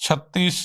36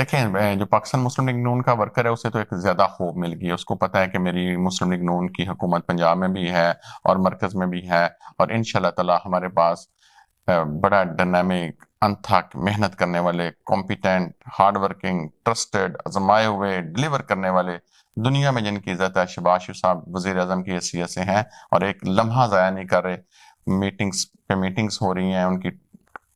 دیکھیں جو پاکستان مسلم لیگ نون کا ورکر ہے اسے تو ایک زیادہ خوف مل گئی ہے، اس کو پتہ ہے کہ میری مسلم لیگ نون کی حکومت پنجاب میں بھی ہے اور مرکز میں بھی ہے، اور انشاءاللہ تعالی ہمارے پاس بڑا ڈائنامک، انتھک، محنت کرنے والے، کمپیٹنٹ، ہارڈ ورکنگ، ٹرسٹڈ، آزمائے ہوئے، ڈیلیور کرنے والے، دنیا میں جن کی عزت ہے، شہباز شریف صاحب وزیر اعظم کی حیثیت سے ہیں اور ایک لمحہ ضائع نہیں کر رہے، میٹنگز پہ میٹنگز ہو رہی ہیں، ان کی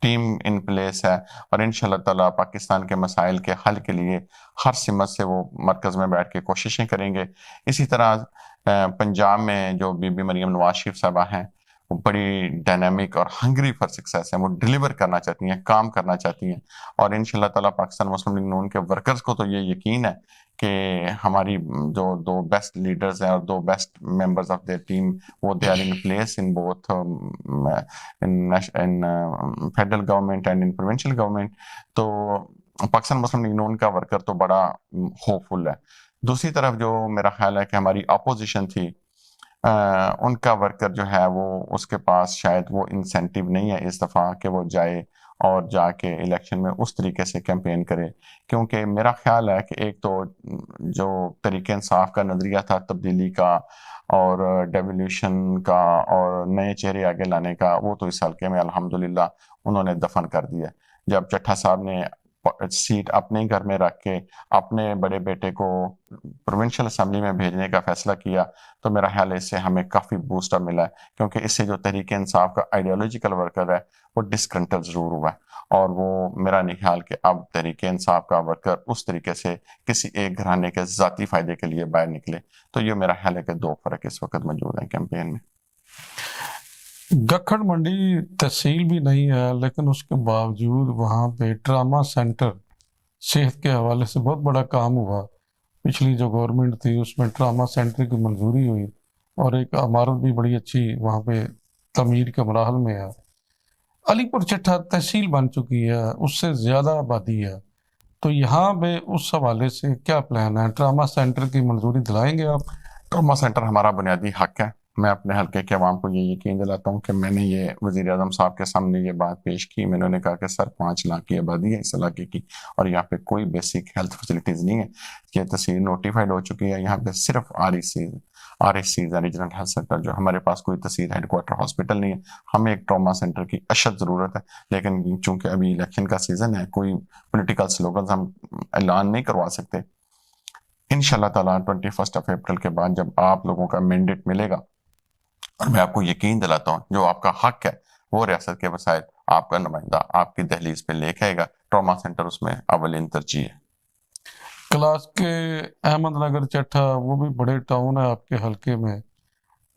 ٹیم ان پلیس ہے، اور انشاءاللہ تعالی پاکستان کے مسائل کے حل کے لیے ہر سمت سے وہ مرکز میں بیٹھ کے کوششیں کریں گے۔ اسی طرح پنجاب میں جو بی بی مریم نواز شریف صاحبہ ہیں، وہ بڑی ڈائنامک اور ہنگری فار سکسیس ہیں، وہ ڈیلیور کرنا چاہتی ہیں، کام کرنا چاہتی ہیں، اور انشاءاللہ تعالی پاکستان مسلم لیگ نون کے ورکرز کو تو یہ یقین ہے کہ ہماری جو دو بیسٹ لیڈرز ہیں اور دو best members of their team, وہ they are in place in both in federal government and in provincial government, تو پاکستان مسلم لیگ نون کا ورکر تو بڑا ہوپ فل ہے۔ دوسری طرف جو میرا خیال ہے کہ ہماری اپوزیشن تھی، ان کا ورکر جو ہے وہ اس کے پاس شاید وہ انسینٹیو نہیں ہے اس دفعہ کہ وہ جائے اور جا کے الیکشن میں اس طریقے سے کیمپین کرے، کیونکہ میرا خیال ہے کہ ایک تو جو طریقہ انصاف کا نظریہ تھا تبدیلی کا اور ڈیولیوشن کا اور نئے چہرے آگے لانے کا، وہ تو اس حلقے میں الحمدللہ انہوں نے دفن کر دیا۔ جب چٹھا صاحب نے سیٹ اپنے گھر میں رکھ کے اپنے بڑے بیٹے کو پروونشل اسمبلی میں بھیجنے کا فیصلہ کیا، تو میرا خیال ہے اس سے ہمیں کافی بوسٹ اپ ملا ہے، کیونکہ اس سے جو تحریک انصاف کا آئیڈیالوجیکل ورکر ہے وہ ڈسکنٹل ضرور ہوا ہے، اور وہ میرا نہیں خیال کہ اب تحریک انصاف کا ورکر اس طریقے سے کسی ایک گھرانے کے ذاتی فائدے کے لیے باہر نکلے۔ تو یہ میرا خیال ہے کہ دو فرق اس وقت موجود ہیں کیمپین میں۔ گکھڑ منڈی تحصیل بھی نہیں ہے، لیکن اس کے باوجود وہاں پہ ٹراما سینٹر صحت کے حوالے سے بہت بڑا کام ہوا۔ پچھلی جو گورنمنٹ تھی اس میں ٹراما سینٹر کی منظوری ہوئی اور ایک عمارت بھی بڑی اچھی وہاں پہ تعمیر کے مراحل میں ہے۔ علی پور چٹھا تحصیل بن چکی ہے، اس سے زیادہ آبادی ہے، تو یہاں پہ اس حوالے سے کیا پلان ہے؟ ٹراما سینٹر کی منظوری دلائیں گے آپ؟ ٹراما سینٹر ہمارا بنیادی حق ہے۔ میں اپنے حلقے کے عوام کو یہ یقین دلاتا ہوں کہ میں نے یہ وزیر اعظم صاحب کے سامنے یہ بات پیش کی، میں نے کہا کہ سر 5 لاکھ کی آبادی ہے اس علاقے کی، اور یہاں پہ کوئی بیسک ہیلتھ فیسلٹیز نہیں ہے۔ یہ تحصیل نوٹیفائڈ ہو چکی ہے، یہاں پہ صرف R S C regional health centre, جو ہمارے پاس کوئی تحصیل ہیڈ کوارٹر ہاسپٹل نہیں ہے۔ ہمیں ایک ٹراما سینٹر کی اشد ضرورت ہے، لیکن چونکہ ابھی الیکشن کا سیزن ہے، کوئی پولیٹیکل سلوگنز ہم اعلان نہیں کروا سکتے۔ انشاءاللہ تعالیٰ 21 اپریل کے بعد جب آپ لوگوں کا مینڈیٹ ملے گا، اور میں آپ کو یقین دلاتا ہوں جو آپ کا حق ہے وہ ریاست کے مسائل آپ کا نمائندہ آپ کی دہلیز پہ لے کے آئے گا، ٹراما سینٹر اس میں اولین ترجیح ہے۔ کلاس کے احمد نگر چٹھا وہ بھی بڑے ٹاؤن ہے آپ کے حلقے میں،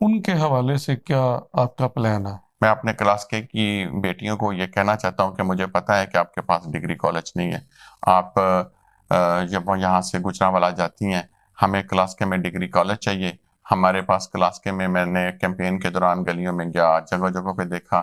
ان کے حوالے سے کیا آپ کا پلان ہے؟ میں اپنے کلاس کے کی بیٹیوں کو یہ کہنا چاہتا ہوں کہ مجھے پتا ہے کہ آپ کے پاس ڈگری کالج نہیں ہے، آپ جب یہاں سے گجرانوالہ جاتی ہیں، ہمیں کلاس کے میں ڈگری کالج چاہیے۔ ہمارے پاس کلاس کے میں نے کیمپین کے دوران گلیوں میں گیا، جگہ جگہ پہ دیکھا،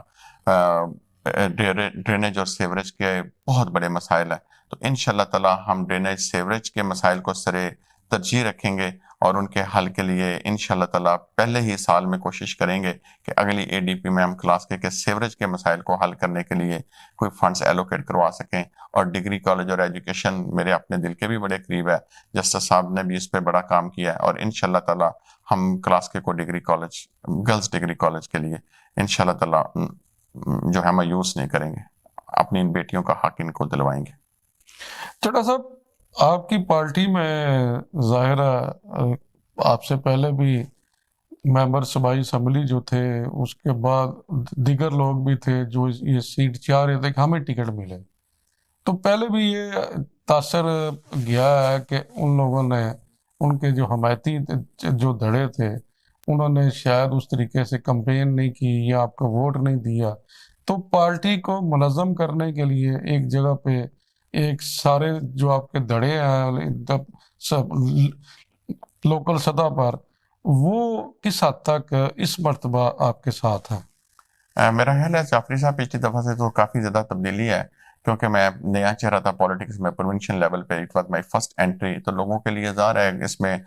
ڈرینیج اور سیوریج کے بہت بڑے مسائل ہیں، تو انشاءاللہ تعالی ہم ڈرینیج سیوریج کے مسائل کو سرے ترجیح رکھیں گے، اور ان کے حل کے لیے انشاءاللہ تعالی پہلے ہی سال میں کوشش کریں گے کہ اگلی اے ڈی پی میں ہم کلاس کے سیوریج کے مسائل کو حل کرنے کے لیے کوئی فنڈز ایلوکیٹ کروا سکیں۔ اور ڈگری کالج اور ایجوکیشن میرے اپنے دل کے بھی بڑے قریب ہے، جسٹس صاحب نے بھی اس پہ بڑا کام کیا ہے، اور انشاءاللہ تعالی ہم کلاس کے کو degree college, girls degree college کے لیے انشاءاللہ تعالی جو ہے مایوس نہیں کریں گے، اپنی ان بیٹیوں کا حق ان کو دلوائیں گے۔ چٹا صاحب، آپ کی پارٹی میں ظاہر ہے آپ سے پہلے بھی ممبر صوبائی اسمبلی جو تھے، اس کے بعد دیگر لوگ بھی تھے جو یہ سیٹ چاہ رہے تھے کہ ہمیں ٹکٹ ملے، تو پہلے بھی یہ تاثر گیا ہے کہ ان لوگوں نے، ان کے جو حمایتی جو دھڑے تھے، انہوں نے شاید اس طریقے سے کمپین نہیں کی یا آپ کا ووٹ نہیں دیا، تو پارٹی کو منظم کرنے کے لیے ایک جگہ پہ ایک سارے جو آپ کے دھڑے ہیں سب لوکل سطح پر، وہ کس حد تک اس مرتبہ آپ کے ساتھ ہیں؟ میرا خیال ہے جعفری صاحب پچھلی دفعہ سے تو کافی زیادہ تبدیلی ہے، کیونکہ میں نیا چہرہ تھا پولیٹکس میں، پروونشل لیول پہ it was my first entry, تو لوگوں کے لیے ظاہر ہے اس میں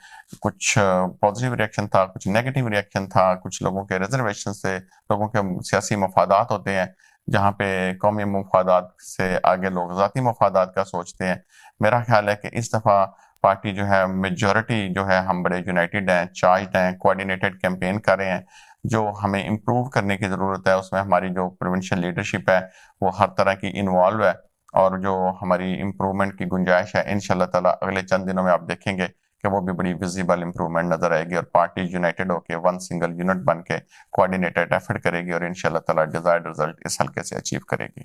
کچھ پازیٹیو ریئیکشن تھا، کچھ نیگیٹیو ریئیکشن تھا، کچھ لوگوں کے ریزرویشن سے، لوگوں کے سیاسی مفادات ہوتے ہیں جہاں پہ قومی مفادات سے آگے لوگ ذاتی مفادات کا سوچتے ہیں۔ میرا خیال ہے کہ اس دفعہ پارٹی جو ہے میجورٹی جو ہے ہم بڑے یونائٹڈ ہیں، چارجڈ ہیں، کوآرڈینیٹڈ کیمپین کر رہے ہیں. جو ہمیں امپروو کرنے کی ضرورت ہے اس میں ہماری جو پروونشل لیڈرشپ ہے وہ ہر طرح کی انوالو ہے، اور جو ہماری امپروومنٹ کی گنجائش ہے انشاءاللہ تعالی اگلے چند دنوں میں آپ دیکھیں گے کہ وہ بھی بڑی ویزیبل امپروومنٹ نظر آئے گی، اور پارٹی یونائٹڈ ہو کے ون سنگل یونٹ بن کے کوآرڈینیٹڈ ایفرٹ کرے گی، اور انشاءاللہ تعالی ڈیزائرڈ رزلٹ اس حلقے سے اچیو کرے گی.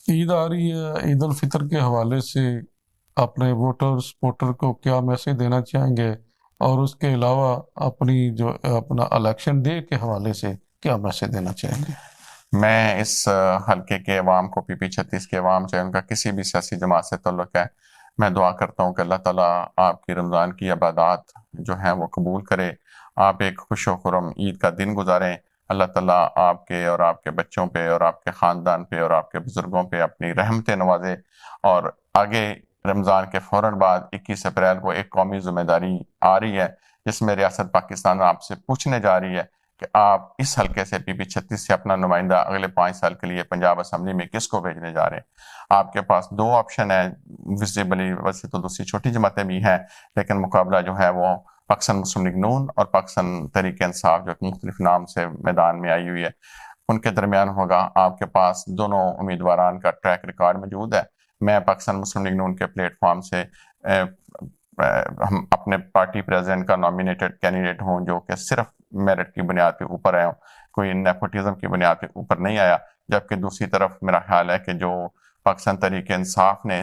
عید آ رہی ہے، عید الفطر کے حوالے سے اپنے ووٹر کو کیا میسج دینا چاہیں گے، اور اس کے علاوہ جو اپنا الیکشن ڈے کے حوالے سے کیا میسج دینا چاہیں گے؟ میں اس حلقے کے عوام کو پی 36 کے عوام چاہے ان کا کسی بھی سیاسی جماعت سے تعلق ہے، میں دعا کرتا ہوں کہ اللہ تعالیٰ آپ کی رمضان کی عبادات جو ہیں وہ قبول کرے، آپ ایک خوش و خرم عید کا دن گزاریں. اللہ تعالیٰ آپ کے اور آپ کے بچوں پہ اور آپ کے خاندان پہ اور آپ کے بزرگوں پہ اپنی رحمتیں نوازے. اور آگے رمضان کے فوراً بعد 21 اپریل کو ایک قومی ذمہ داری آ رہی ہے جس میں ریاست پاکستان آپ سے پوچھنے جا رہی ہے کہ آپ اس حلقے سے پی 36 سے اپنا نمائندہ اگلے 5 سال کے لیے پنجاب اسمبلی میں کس کو بھیجنے جا رہے ہیں. آپ کے پاس 2 آپشن ہیں، ویزیبلی ویسے تو دوسری چھوٹی جماعتیں بھی ہیں، لیکن مقابلہ جو ہے وہ پاکستان مسلم لیگ نون اور پاکستان تحریک انصاف جو مختلف نام سے میدان میں آئی ہوئی ہے ان کے درمیان ہوگا. آپ کے پاس دونوں امیدواران کا ٹریک ریکارڈ موجود ہے. میں پاکستان مسلم لیگ نون کے پلیٹ فارم سے ہم اپنے پارٹی پریزیڈنٹ کا نامینیٹڈ کینڈیڈیٹ ہوں جو کہ صرف میرٹ کی بنیاد پہ اوپر آیا ہوں، کوئی نیپوٹزم کی بنیاد پہ اوپر نہیں آیا. جبکہ دوسری طرف میرا خیال ہے کہ جو پاکستان تحریک انصاف نے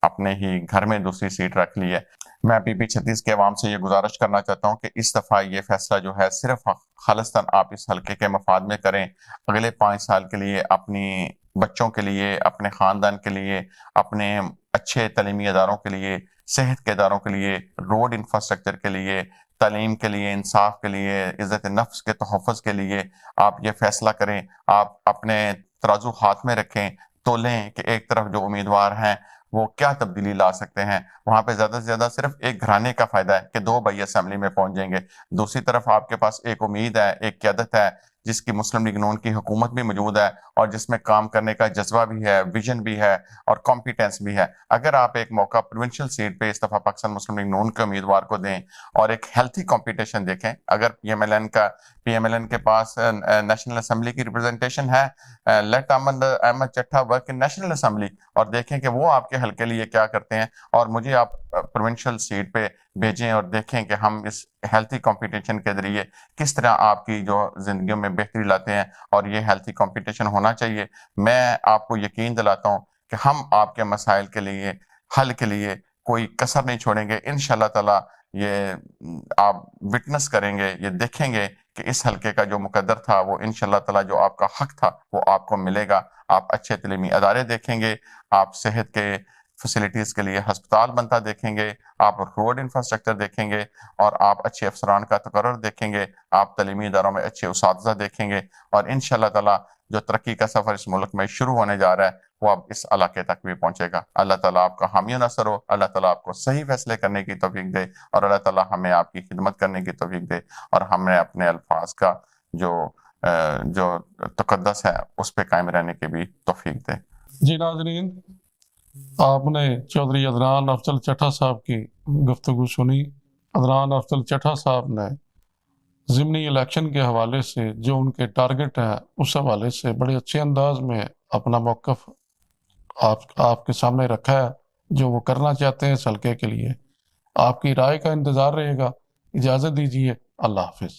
اپنے ہی گھر میں دوسری سیٹ رکھ لی ہے، میں پی 36 کے عوام سے یہ گزارش کرنا چاہتا ہوں کہ اس دفعہ یہ فیصلہ جو ہے صرف خالصتاً آپ اس حلقے کے مفاد میں کریں. اگلے 5 سال کے لیے اپنی بچوں کے لیے، اپنے خاندان کے لیے، اپنے اچھے تعلیمی اداروں کے لیے، صحت کے اداروں کے لیے، روڈ انفراسٹرکچر کے لیے، تعلیم کے لیے، انصاف کے لیے، عزت نفس کے تحفظ کے لیے آپ یہ فیصلہ کریں. آپ اپنے ترازو ہاتھ میں رکھیں، تولیں کہ ایک طرف جو امیدوار ہیں وہ کیا تبدیلی لا سکتے ہیں. وہاں پہ زیادہ سے زیادہ صرف ایک گھرانے کا فائدہ ہے کہ 2 بھائی اسمبلی میں پہنچ جائیں گے. دوسری طرف آپ کے پاس ایک امید ہے، ایک قیادت ہے جس کی مسلم لیگ نون کی حکومت بھی موجود ہے اور جس میں کام کرنے کا جذبہ بھی ہے، ویژن بھی ہے اور کمپیٹنس بھی ہے. اگر آپ ایک موقع پروونشل سیٹ پہ اس دفعہ پاکستان مسلم لیگ نون کے امیدوار کو دیں اور ایک ہیلتھی کمپٹیشن دیکھیں، اگر پی ایم ایل این کے پاس نیشنل اسمبلی کی ریپرزنٹیشن ہے، let Ahmad Chattha work in national assembly اور دیکھیں کہ وہ آپ کے حلقے لیے کیا کرتے ہیں، اور مجھے آپ پروونشل سیٹ پہ بھیجیں اور دیکھیں کہ ہم اس ہیلتھی کمپٹیشن کے ذریعے کس طرح آپ کی جو زندگیوں میں بہتری لاتے ہیں. اور یہ ہیلتھی کمپٹیشن ہونا چاہیے. میں آپ کو یقین دلاتا ہوں کہ ہم آپ کے مسائل کے لیے، حل کے لیے کوئی کسر نہیں چھوڑیں گے. انشاءاللہ تعالی یہ آپ وٹنس کریں گے، یہ دیکھیں گے کہ اس حلقے کا جو مقدر تھا وہ انشاءاللہ تعالی جو آپ کا حق تھا وہ آپ کو ملے گا. آپ اچھے تعلیمی ادارے دیکھیں گے، آپ صحت کے فیسلٹیز کے لیے ہسپتال بنتا دیکھیں گے، آپ روڈ انفراسٹرکچر دیکھیں گے، اور آپ اچھے افسران کا تقرر دیکھیں گے، آپ تعلیمی اداروں میں اچھے اساتذہ دیکھیں گے. اور انشاءاللہ تعالی جو ترقی کا سفر اس ملک میں شروع ہونے جا رہا ہے وہ اب اس علاقے تک بھی پہنچے گا. اللہ تعالیٰ آپ کا حامی و ناصر ہو، اللہ تعالیٰ آپ کو صحیح فیصلے کرنے کی توفیق دے، اور اللہ تعالیٰ ہمیں آپ کی خدمت کرنے کی توفیق دے، اور ہمیں اپنے الفاظ کا جو تقدس ہے اس پہ قائم رہنے کی بھی توفیق دے. جی ناظرین، آپ نے چودھری عدنان افضل چٹھا صاحب کی گفتگو سنی. عدنان افضل چٹھا صاحب نے ضمنی الیکشن کے حوالے سے جو ان کے ٹارگٹ ہیں اس حوالے سے بڑے اچھے انداز میں اپنا موقف آپ کے سامنے رکھا ہے، جو وہ کرنا چاہتے ہیں اس حلقے کے لیے. آپ کی رائے کا انتظار رہے گا. اجازت دیجیے. اللہ حافظ.